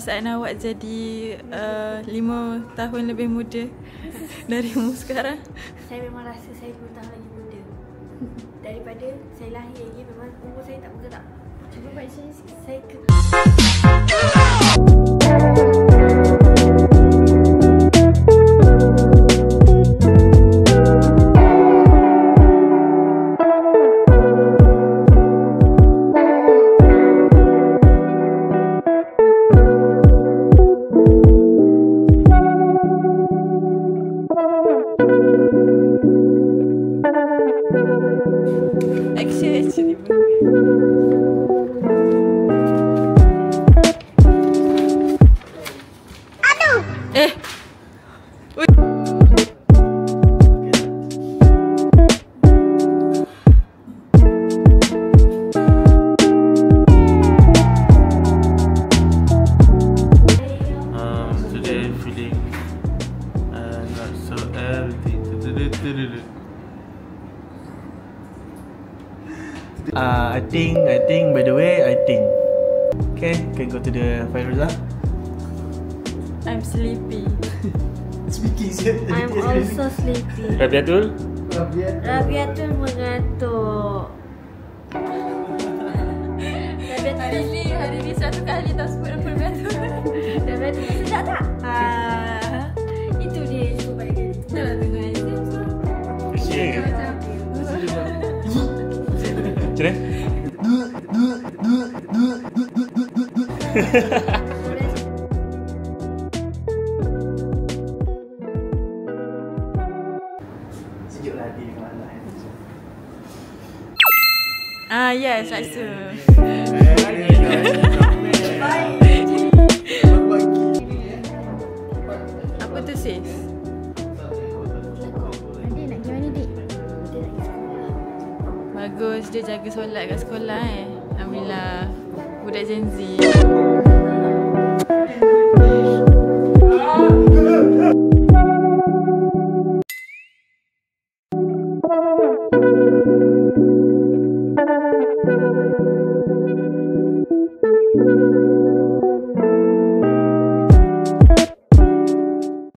perasaan awak jadi 5 tahun lebih muda darimu sekarang? Saya memang rasa saya 10 tahun lagi muda. Daripada saya lahir lagi, memang umur saya tak bergerak. Cuba buat saya ke... Actually aduh. Today feeling not so everything. I think, by the way, okay, can go to the Fairuzah. I'm sleepy. Speaking, I'm also sleepy. Rabiatul? Rabiatul mengantuk. Hari ni satu kali tak sebut apa Rabiatul. Rabiatul sedap tak? Itu dia yang cuba balik kali. Dah lah tengok exam so. Kesian ke? Macam mana? Sejuklah hati dengan Allah. Yes, rasa. Apa tu sis? Adik nak pergi mana, Dik? Dia nak pergi sekolah. Bagus dia jaga solat kat sekolah Alhamdulillah. Budak Gen Z.